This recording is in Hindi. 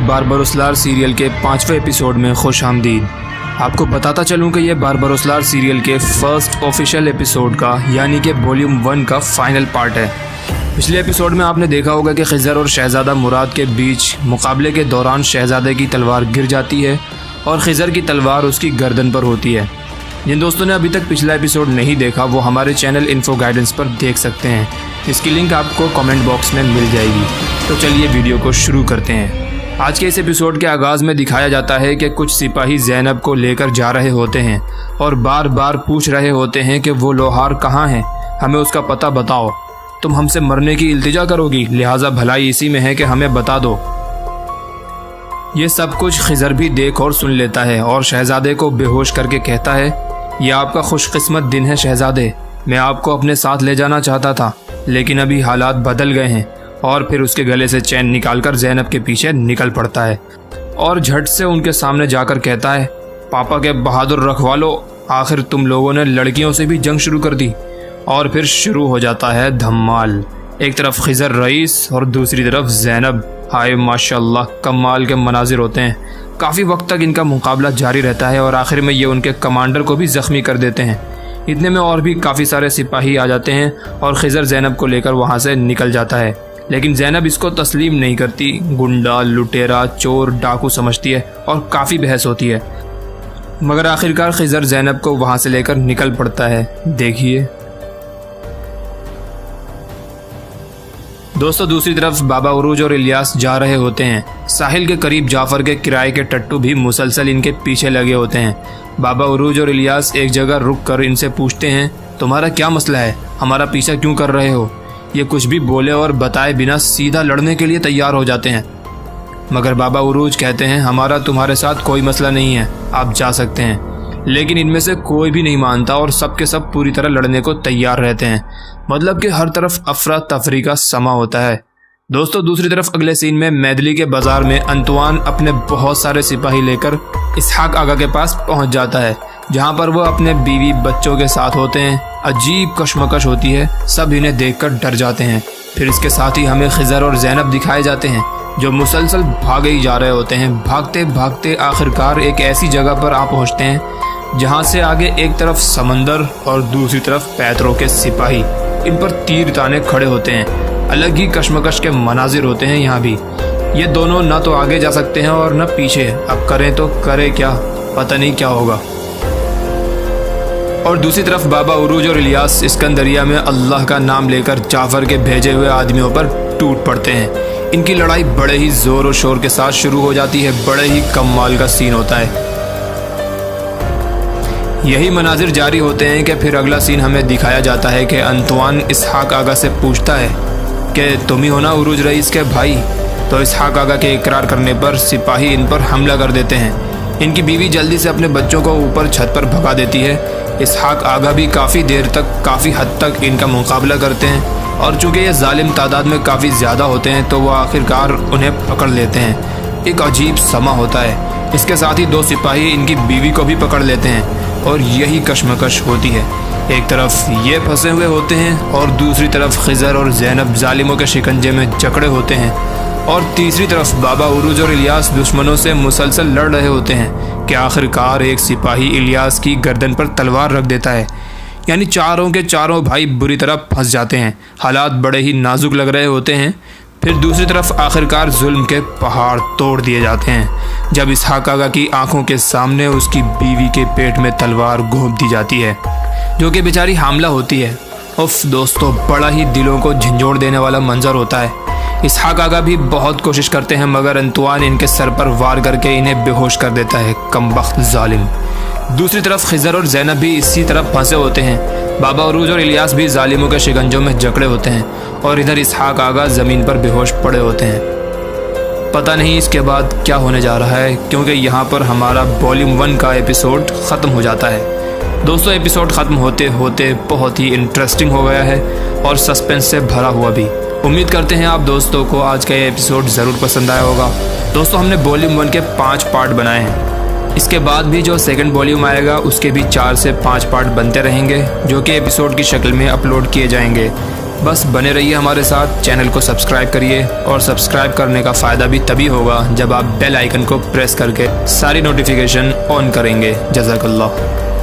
बारबरोसलार सीरियल के 5वें एपिसोड में खुश आमदीद। आपको बताता चलूँ कि ये बारबरोसलार सीरियल के फर्स्ट ऑफिशियल एपिसोड का यानी कि वॉल्यूम 1 का फाइनल पार्ट है। पिछले एपिसोड में आपने देखा होगा कि खिज़र और शहज़ादा मुराद के बीच मुकाबले के दौरान शहज़ादे की तलवार गिर जाती है और खिज़र की तलवार उसकी गर्दन पर होती है। जिन दोस्तों ने अभी तक पिछला एपिसोड नहीं देखा वो हमारे चैनल इन्फो गाइडेंस पर देख सकते हैं। इसकी लिंक आपको कमेंट बॉक्स में मिल जाएगी। तो चलिए वीडियो को शुरू करते हैं। आज के इस एपिसोड के आगाज़ में दिखाया जाता है कि कुछ सिपाही ज़ैनब को लेकर जा रहे होते हैं और बार बार पूछ रहे होते हैं कि वो लोहार कहाँ है, हमें उसका पता बताओ। तुम हमसे मरने की इल्तिजा करोगी, लिहाजा भलाई इसी में है कि हमें बता दो। ये सब कुछ खिज़र भी देख और सुन लेता है और शहज़ादे को बेहोश करके कहता है, यह आपका खुशकिस्मत दिन है शहज़ादे, मैं आपको अपने साथ ले जाना चाहता था लेकिन अभी हालात बदल गए हैं। और फिर उसके गले से चैन निकालकर ज़ैनब के पीछे निकल पड़ता है और झट से उनके सामने जाकर कहता है, पापा के बहादुर रखवालो, आखिर तुम लोगों ने लड़कियों से भी जंग शुरू कर दी। और फिर शुरू हो जाता है धमाल। एक तरफ खिज़र रईस और दूसरी तरफ ज़ैनब। हाय माशाल्लाह, कमाल के मनाजिर होते हैं। काफ़ी वक्त तक इनका मुकाबला जारी रहता है और आखिर में ये उनके कमांडर को भी ज़ख्मी कर देते हैं। इतने में और भी काफ़ी सारे सिपाही आ जाते हैं और खिज़र ज़ैनब को लेकर वहाँ से निकल जाता है, लेकिन ज़ैनब इसको तस्लीम नहीं करती। गुंडा, लुटेरा, चोर, डाकू समझती है और काफ़ी बहस होती है, मगर आखिरकार खिज़र ज़ैनब को वहाँ से लेकर निकल पड़ता है। देखिए दोस्तों, दूसरी तरफ बाबा उरूज और इलियास जा रहे होते हैं। साहिल के करीब जाफ़र के किराए के टट्टू भी मुसलसल इनके पीछे लगे होते हैं। बाबा उरूज और इलियास एक जगह रुक कर इनसे पूछते हैं, तुम्हारा क्या मसला है, हमारा पीछा क्यों कर रहे हो। ये कुछ भी बोले और बताए बिना सीधा लड़ने के लिए तैयार हो जाते हैं, मगर बाबा उरूज कहते हैं, हमारा तुम्हारे साथ कोई मसला नहीं है, आप जा सकते हैं। लेकिन इनमें से कोई भी नहीं मानता और सब के सब पूरी तरह लड़ने को तैयार रहते हैं। मतलब कि हर तरफ अफरा तफरी का समा होता है। दोस्तों, दूसरी तरफ अगले सीन में मैदली के बाजार में अंतुआन अपने बहुत सारे सिपाही लेकर इसहाक आगा के पास पहुंच जाता है, जहां पर वो अपने बीवी बच्चों के साथ होते हैं। अजीब कशमकश होती है, सब इन्हें देखकर डर जाते हैं। फिर इसके साथ ही हमें खिज़र और ज़ैनब दिखाए जाते हैं जो मुसलसल भागे ही जा रहे होते हैं। भागते भागते आखिरकार एक ऐसी जगह पर आ पहुँचते हैं जहाँ से आगे एक तरफ समंदर और दूसरी तरफ पैतरों के सिपाही इन पर तीर ताने खड़े होते हैं। अलग ही कशमकश के मनाजिर होते हैं यहाँ भी। ये दोनों ना तो आगे जा सकते हैं और न पीछे। अब करें तो करें क्या, पता नहीं क्या होगा। और दूसरी तरफ बाबा उरूज और इलियास इस्कंदरिया में अल्लाह का नाम लेकर जाफ़र के भेजे हुए आदमियों पर टूट पड़ते हैं। इनकी लड़ाई बड़े ही ज़ोर और शोर के साथ शुरू हो जाती है। बड़े ही कमाल का सीन होता है। यही मनाजिर जारी होते हैं कि फिर अगला सीन हमें दिखाया जाता है कि अंतुआन इसहाक आगा से पूछता है कि तुम ही हो ना उरूज रईस के भाई। तो इसहाक आगा के इकरार करने पर सिपाही इन पर हमला कर देते हैं। इनकी बीवी जल्दी से अपने बच्चों को ऊपर छत पर भगा देती है। इसहाक आगा भी काफ़ी देर तक, काफ़ी हद तक इनका मुकाबला करते हैं और चूँकि ये जालिम तादाद में काफ़ी ज़्यादा होते हैं तो वो आखिरकार उन्हें पकड़ लेते हैं। एक अजीब समा होता है। इसके साथ ही दो सिपाही इनकी बीवी को भी पकड़ लेते हैं और यही कशमकश होती है। एक तरफ ये फंसे हुए होते हैं और दूसरी तरफ खिज़र और ज़ैनब जालिमों के शिकंजे में जकड़े होते हैं। और तीसरी तरफ बाबा उरूज और इलियास दुश्मनों से मुसलसल लड़ रहे होते हैं कि आखिरकार एक सिपाही इलियास की गर्दन पर तलवार रख देता है। यानी चारों के चारों भाई बुरी तरह फंस जाते हैं। हालात बड़े ही नाजुक लग रहे होते हैं। फिर दूसरी तरफ आखिरकार जुल्म के पहाड़ तोड़ दिए जाते हैं जब इसहाक आगा की आंखों के सामने उसकी बीवी के पेट में तलवार घोंप दी जाती है, जो कि बेचारी हामला होती है। उफ दोस्तों, बड़ा ही दिलों को झंझोड़ देने वाला मंजर होता है। इसहाक आगा भी बहुत कोशिश करते हैं मगर अंतुआन इनके सर पर वार करके इन्हें बेहोश कर देता है। कमबख्त जालिम। दूसरी तरफ खिज़र और ज़ैनब भी इसी तरफ फंसे होते हैं। बाबा उरूज और इलियास भी जालिमों के शिकंजों में जकड़े होते हैं और इधर इसहाक आगा ज़मीन पर बेहोश पड़े होते हैं। पता नहीं इसके बाद क्या होने जा रहा है, क्योंकि यहाँ पर हमारा वॉल्यूम 1 का एपिसोड ख़त्म हो जाता है। दोस्तों, एपिसोड ख़त्म होते होते बहुत ही इंटरेस्टिंग हो गया है और सस्पेंस से भरा हुआ भी। उम्मीद करते हैं आप दोस्तों को आज का ये एपिसोड ज़रूर पसंद आया होगा। दोस्तों, हमने वॉल्यूम 1 के 5 पार्ट बनाए हैं। इसके बाद भी जो सेकंड वॉल्यूम आएगा उसके भी 4 से 5 पार्ट बनते रहेंगे, जो कि एपिसोड की शक्ल में अपलोड किए जाएंगे। बस बने रहिए हमारे साथ, चैनल को सब्सक्राइब करिए और सब्सक्राइब करने का फ़ायदा भी तभी होगा जब आप बेल आइकन को प्रेस करके सारी नोटिफिकेशन ऑन करेंगे। जज़ाकल्लाह।